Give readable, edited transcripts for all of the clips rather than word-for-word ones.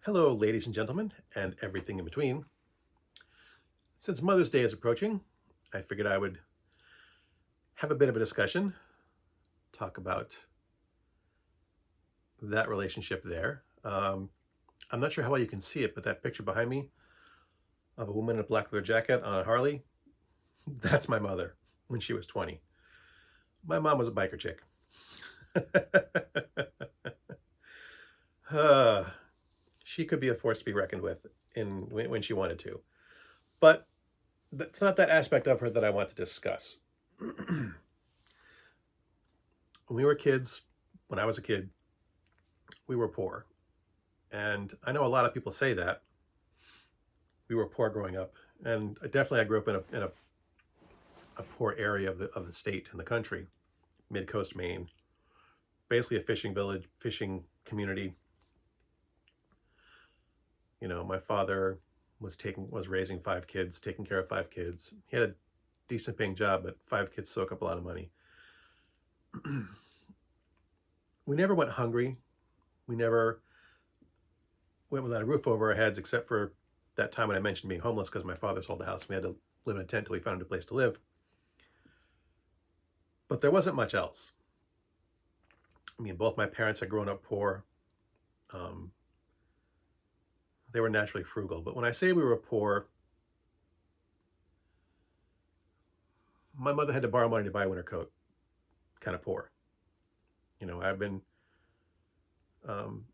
Hello, ladies and gentlemen, and everything in between. Since Mother's Day is approaching, I figured I would have a bit of a discussion, talk about that relationship there. I'm not sure how well you can see it, but that picture behind me of a woman in a black leather jacket on a Harley, that's my mother when she was 20. My mom was a biker chick. uh, she could be a force to be reckoned with when she wanted to. But that's not that aspect of her that I want to discuss. When we were kids, when I was a kid, we were poor. And I know a lot of people say that we were poor growing up. And definitely I grew up in a poor area of the state and the country, mid-coast Maine, basically a fishing village, fishing community. You know, my father was raising five kids, taking care of five kids. He had a decent paying job, but five kids soak up a lot of money. We never went hungry. We never went without a roof over our heads, except for that time when I mentioned being homeless because my father sold the house and we had to live in a tent till we found a place to live. But there wasn't much else. I mean, both my parents had grown up poor. Um, they were naturally frugal. But when I say we were poor, my mother had to borrow money to buy a winter coat. Kind of poor. You know, I've been. Um,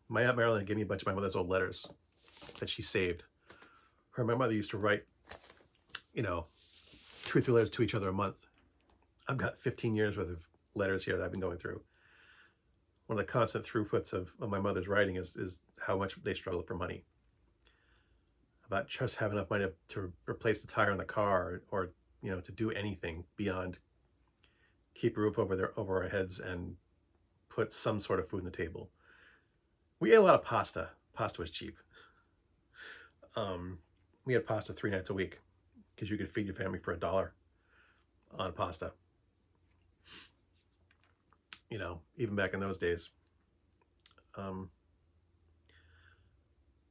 my Aunt Marilyn gave me a bunch of my mother's old letters that she saved. Her and my mother used to write, you know, 2 or 3 letters to each other a month. I've got 15 years worth of letters here that I've been going through. One of the constant throughputs of my mother's writing is how much they struggle for money. About just having enough money to replace the tire in the car or to do anything beyond keep a roof over our heads and put some sort of food on the table. We ate a lot of pasta. Pasta was cheap. We had pasta 3 nights a week because you could feed your family for $1 on pasta. You know, even back in those days. Um,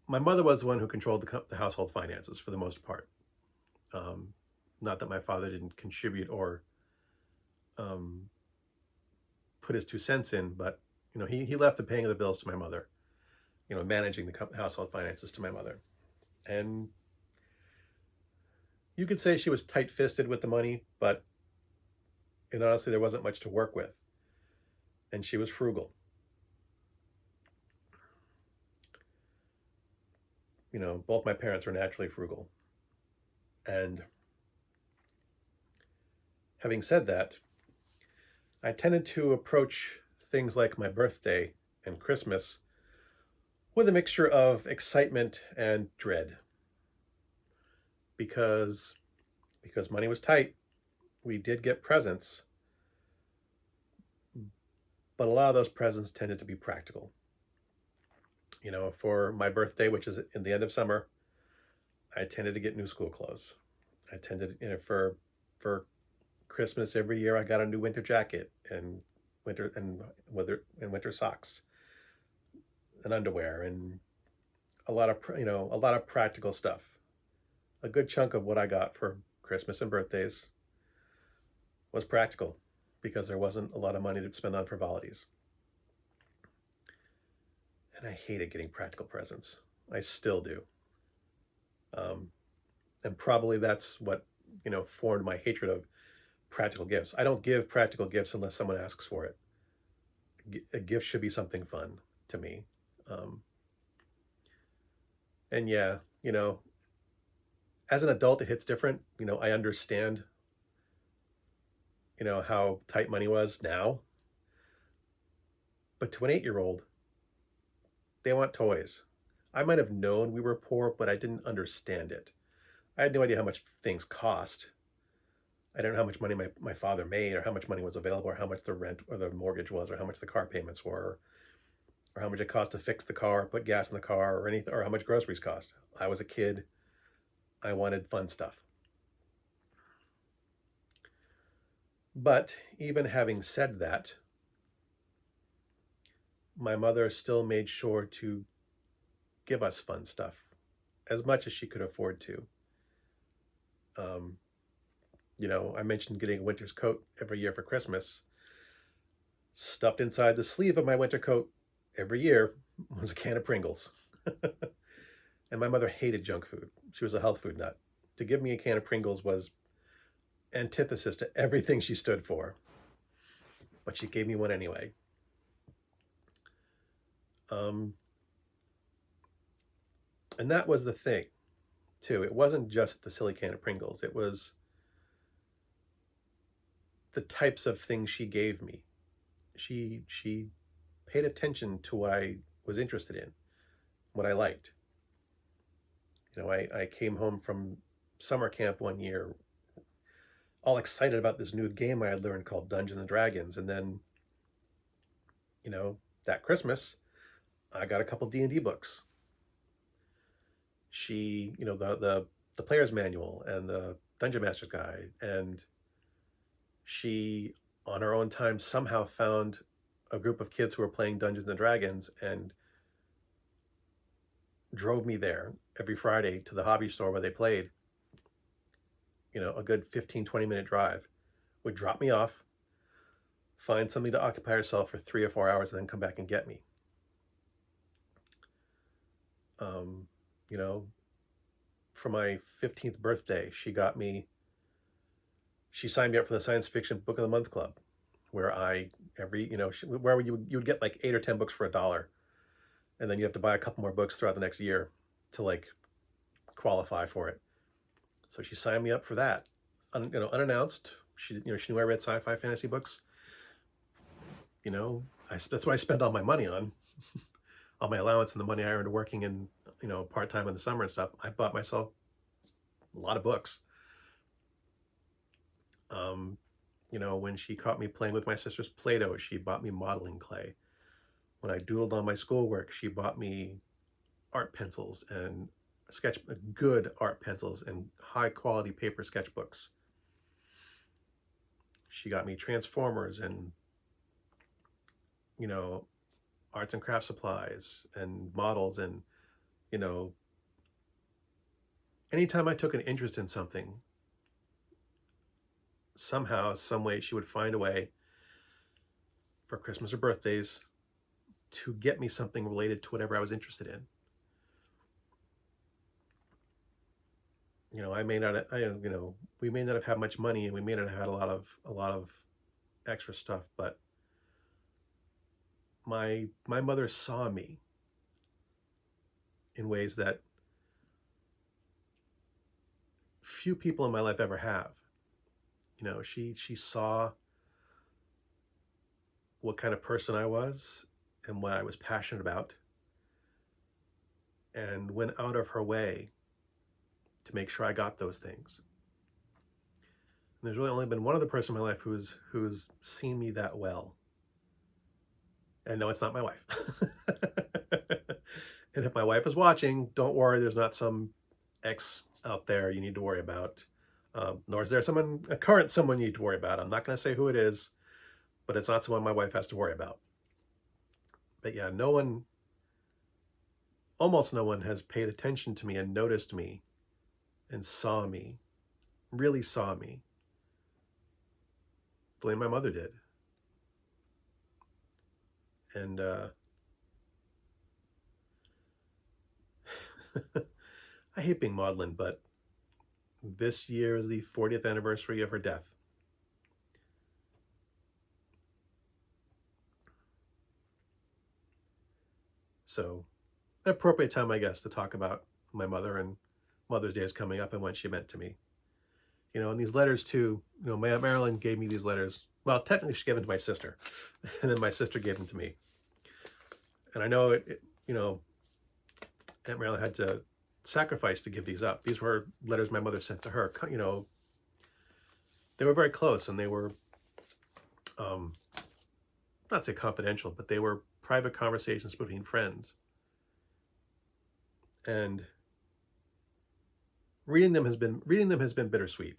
my mother was the one who controlled the household finances for the most part. Um, Not that my father didn't contribute or um, put his 2 cents in, but he left the paying of the bills to my mother. Managing the household finances to my mother, and you could say she was tight-fisted with the money, but honestly, there wasn't much to work with, and she was frugal. Both my parents were naturally frugal, and having said that, I tended to approach things like my birthday and Christmas with a mixture of excitement and dread because money was tight. We did get presents, but a lot of those presents tended to be practical. For my birthday, which is in the end of summer, I tended to get new school clothes. I tended, for Christmas every year, I got a new winter jacket and winter socks and underwear and a lot of practical stuff. A good chunk of what I got for Christmas and birthdays was practical because there wasn't a lot of money to spend on frivolities. And I hated getting practical presents. I still do. And probably that's what, formed my hatred of practical gifts. I don't give practical gifts unless someone asks for it. A gift should be something fun to me. Um, and yeah, as an adult, it hits different. I understand, how tight money was now. But to an 8-year-old, they want toys. I might have known we were poor, but I didn't understand it. I had no idea how much things cost. I didn't know how much money my father made or how much money was available or how much the rent or the mortgage was or how much the car payments were or how much it cost to fix the car, put gas in the car or anything, or how much groceries cost. I was a kid. I wanted fun stuff. But even having said that, my mother still made sure to give us fun stuff as much as she could afford to. Um, I mentioned getting a winter's coat every year for Christmas. Stuffed inside the sleeve of my winter coat every year was a can of Pringles. And my mother hated junk food. She was a health food nut. To give me a can of Pringles was antithesis to everything she stood for, but she gave me one anyway. Um, and that was the thing, too. It wasn't just the silly can of Pringles. It was the types of things she gave me. She paid attention to what I was interested in, what I liked. I came home from summer camp one year all excited about this new game I had learned called Dungeons and Dragons. And then, you know, that Christmas, I got a couple D&D books. She, the player's manual and the Dungeon Master's Guide, and she, on her own time, somehow found a group of kids who were playing Dungeons and Dragons and drove me there every Friday to the hobby store where they played. A good 15, 20-minute drive. Would drop me off, find something to occupy herself for 3 or 4 hours, and then come back and get me. Um, you know, for my 15th birthday, she signed me up for the Science Fiction Book of the Month Club, where where you would get like 8 or 10 books for $1, and then you have to buy a couple more books throughout the next year to like qualify for it. So she signed me up for that, unannounced. She knew I read sci-fi fantasy books. That's what I spend all my money on, all my allowance and the money I earned working in, part-time in the summer and stuff. I bought myself a lot of books. When she caught me playing with my sister's Play-Doh, she bought me modeling clay. When I doodled on my schoolwork, she bought me art pencils and good art pencils and high quality paper sketchbooks. She got me Transformers and, arts and craft supplies and models. And, anytime I took an interest in something, somehow, some way, she would find a way for Christmas or birthdays to get me something related to whatever I was interested in. I may not, we may not have had much money, and we may not have had a lot of extra stuff, but my mother saw me in ways that few people in my life ever have. She saw what kind of person I was and what I was passionate about, and went out of her way to make sure I got those things. And there's really only been one other person in my life who's seen me that well. And no, it's not my wife. And if my wife is watching, don't worry, there's not some ex out there you need to worry about. Nor is there a current someone you need to worry about. I'm not going to say who it is, but it's not someone my wife has to worry about. But yeah, almost no one has paid attention to me and noticed me and saw me, really saw me, the way my mother did. And I hate being maudlin, but this year is the 40th anniversary of her death. So, an appropriate time, I guess, to talk about my mother, and Mother's Day is coming up and what she meant to me. And these letters too, my Aunt Marilyn gave me these letters. Well, technically she gave them to my sister, and then my sister gave them to me. And I know Aunt Marilyn had to sacrifice to give these up. These were letters my mother sent to her. They were very close, and they were, not say confidential, but they were private conversations between friends. And reading them has been bittersweet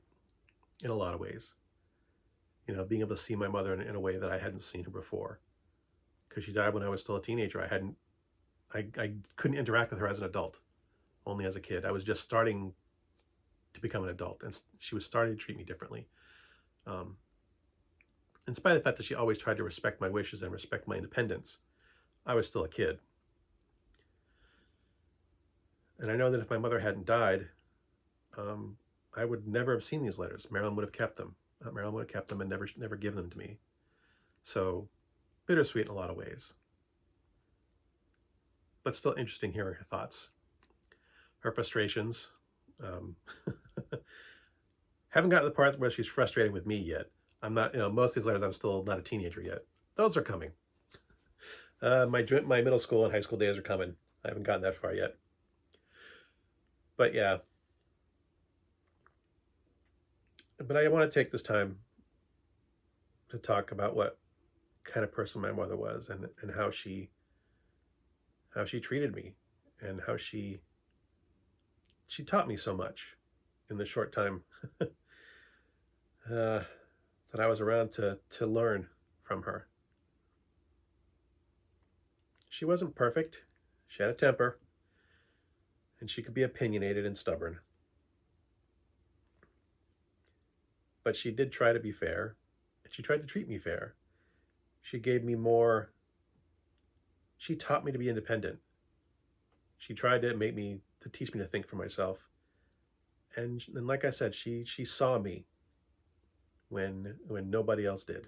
in a lot of ways. Being able to see my mother in a way that I hadn't seen her before, because she died when I was still a teenager. I couldn't interact with her as an adult, only as a kid. I was just starting to become an adult, and she was starting to treat me differently. Um, in spite of the fact that she always tried to respect my wishes and respect my independence, I was still a kid. And I know that if my mother hadn't died, um, I would never have seen these letters. Marilyn would have kept them. Marilyn would have kept them and never given them to me. So bittersweet in a lot of ways, but still interesting hearing her thoughts, her frustrations. Um, haven't gotten to the part where she's frustrated with me yet. I'm not, most of these letters, I'm still not a teenager yet. Those are coming. My middle school and high school days are coming. I haven't gotten that far yet. But yeah, but I want to take this time to talk about what kind of person my mother was, and how she treated me, and how she taught me so much in the short time that I was around to learn from her. She wasn't perfect. She had a temper, and she could be opinionated and stubborn. But she did try to be fair, and she tried to treat me fair. She gave me more. She taught me to be independent. She tried to teach me to think for myself. And like I said, she saw me when nobody else did.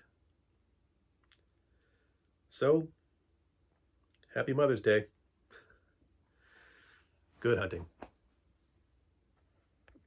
So, happy Mother's Day. Good hunting.